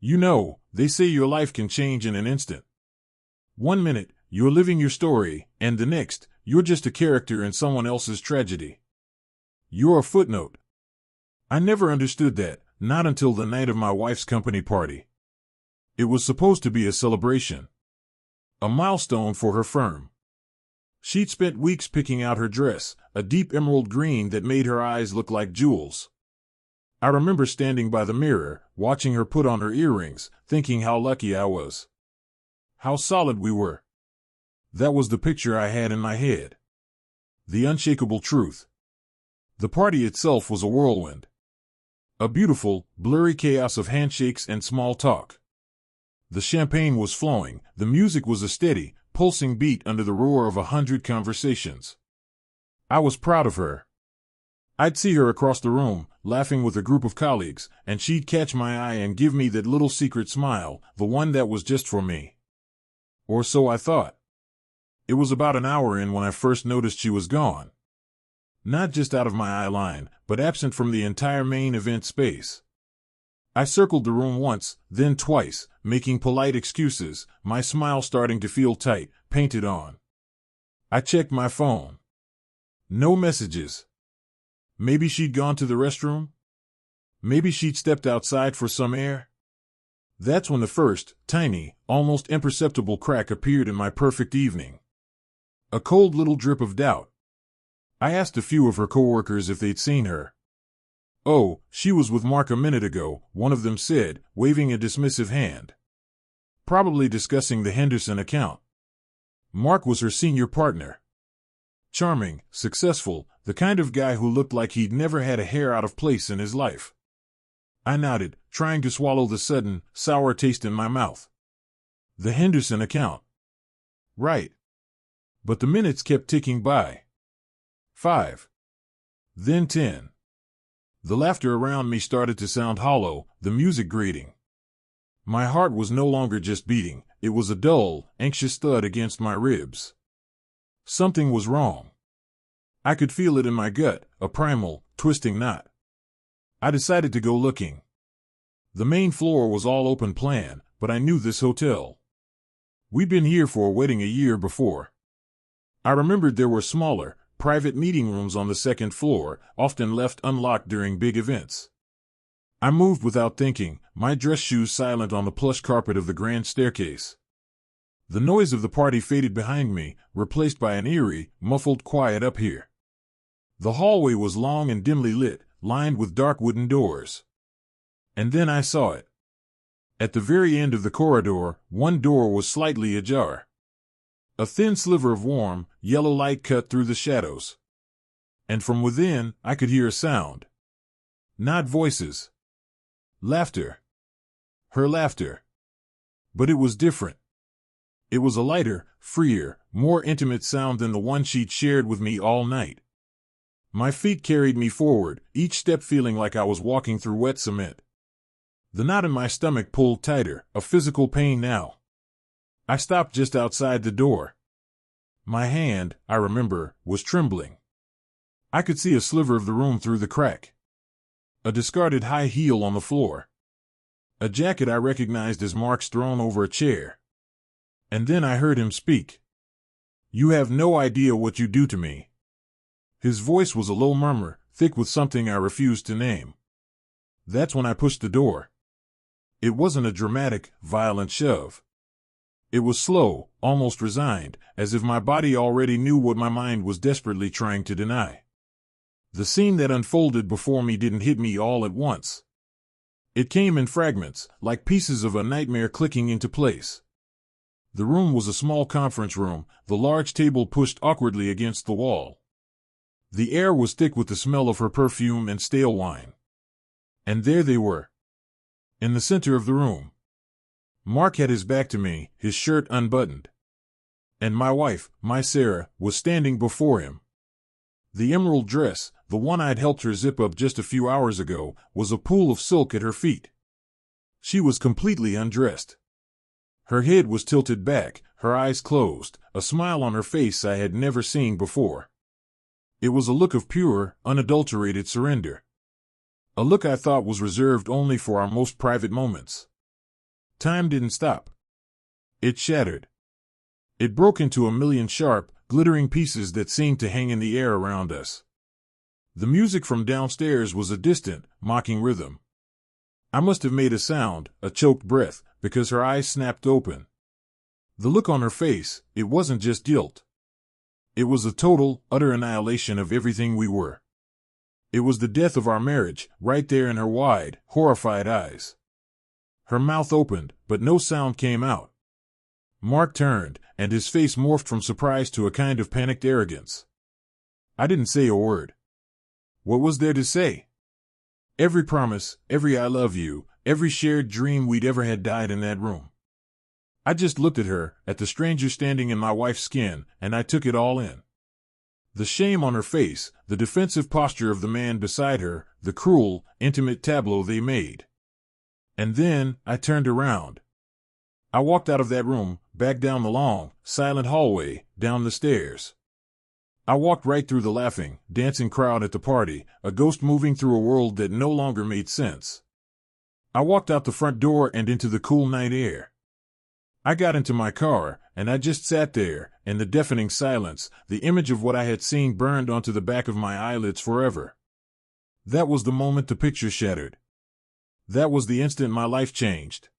You know, they say your life can change in an instant. One minute, you're living your story, and the next, you're just a character in someone else's tragedy. You're a footnote. I never understood that, not until the night of my wife's company party. It was supposed to be a celebration. A milestone for her firm. She'd spent weeks picking out her dress, a deep emerald green that made her eyes look like jewels. I remember standing by the mirror, watching her put on her earrings, thinking how lucky I was. How solid we were. That was the picture I had in my head. The unshakable truth. The party itself was a whirlwind. A beautiful, blurry chaos of handshakes and small talk. The champagne was flowing, the music was a steady, pulsing beat under the roar of 100 conversations. I was proud of her. I'd see her across the room, laughing with a group of colleagues, and she'd catch my eye and give me that little secret smile, the one that was just for me. Or so I thought. It was about an hour in when I first noticed she was gone. Not just out of my eye line, but absent from the entire main event space. I circled the room once, then twice, making polite excuses, my smile starting to feel tight, painted on. I checked my phone. No messages. Maybe she'd gone to the restroom? Maybe she'd stepped outside for some air? That's when the first, tiny, almost imperceptible crack appeared in my perfect evening. A cold little drip of doubt. I asked a few of her coworkers if they'd seen her. "Oh, she was with Mark a minute ago," one of them said, waving a dismissive hand. Probably discussing the Henderson account. Mark was her senior partner. Charming, successful, the kind of guy who looked like he'd never had a hair out of place in his life. I nodded, trying to swallow the sudden, sour taste in my mouth. The Henderson account. Right. But the minutes kept ticking by. 5. Then 10. The laughter around me started to sound hollow, the music grating. My heart was no longer just beating, it was a dull, anxious thud against my ribs. Something was wrong. I could feel it in my gut, a primal, twisting knot. I decided to go looking. The main floor was all open plan, but I knew this hotel. We'd been here for a wedding a year before. I remembered there were smaller, private meeting rooms on the second floor, often left unlocked during big events. I moved without thinking, my dress shoes silent on the plush carpet of the grand staircase. The noise of the party faded behind me, replaced by an eerie, muffled quiet up here. The hallway was long and dimly lit, lined with dark wooden doors. And then I saw it. At the very end of the corridor, one door was slightly ajar. A thin sliver of warm, yellow light cut through the shadows. And from within, I could hear a sound. Not voices. Laughter. Her laughter. But it was different. It was a lighter, freer, more intimate sound than the one she'd shared with me all night. My feet carried me forward, each step feeling like I was walking through wet cement. The knot in my stomach pulled tighter, a physical pain now. I stopped just outside the door. My hand, I remember, was trembling. I could see a sliver of the room through the crack. A discarded high heel on the floor. A jacket I recognized as Mark's thrown over a chair. And then I heard him speak. "You have no idea what you do to me." His voice was a low murmur, thick with something I refused to name. That's when I pushed the door. It wasn't a dramatic, violent shove. It was slow, almost resigned, as if my body already knew what my mind was desperately trying to deny. The scene that unfolded before me didn't hit me all at once. It came in fragments, like pieces of a nightmare clicking into place. The room was a small conference room, the large table pushed awkwardly against the wall. The air was thick with the smell of her perfume and stale wine. And there they were. In the center of the room. Mark had his back to me, his shirt unbuttoned. And my wife, my Sarah, was standing before him. The emerald dress, the one I'd helped her zip up just a few hours ago, was a pool of silk at her feet. She was completely undressed. Her head was tilted back, her eyes closed, a smile on her face I had never seen before. It was a look of pure, unadulterated surrender. A look I thought was reserved only for our most private moments. Time didn't stop. It shattered. It broke into a million sharp, glittering pieces that seemed to hang in the air around us. The music from downstairs was a distant, mocking rhythm. I must have made a sound, a choked breath, because her eyes snapped open. The look on her face, it wasn't just guilt. It was a total, utter annihilation of everything we were. It was the death of our marriage, right there in her wide, horrified eyes. Her mouth opened, but no sound came out. Mark turned, and his face morphed from surprise to a kind of panicked arrogance. I didn't say a word. What was there to say? Every promise, every I love you, every shared dream we'd ever had died in that room. I just looked at her, at the stranger standing in my wife's skin, and I took it all in. The shame on her face, the defensive posture of the man beside her, the cruel, intimate tableau they made. And then, I turned around. I walked out of that room, back down the long, silent hallway, down the stairs. I walked right through the laughing, dancing crowd at the party, a ghost moving through a world that no longer made sense. I walked out the front door and into the cool night air. I got into my car, and I just sat there, in the deafening silence, the image of what I had seen burned onto the back of my eyelids forever. That was the moment the picture shattered. That was the instant my life changed.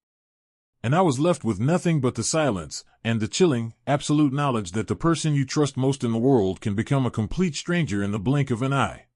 And I was left with nothing but the silence, and the chilling, absolute knowledge that the person you trust most in the world can become a complete stranger in the blink of an eye.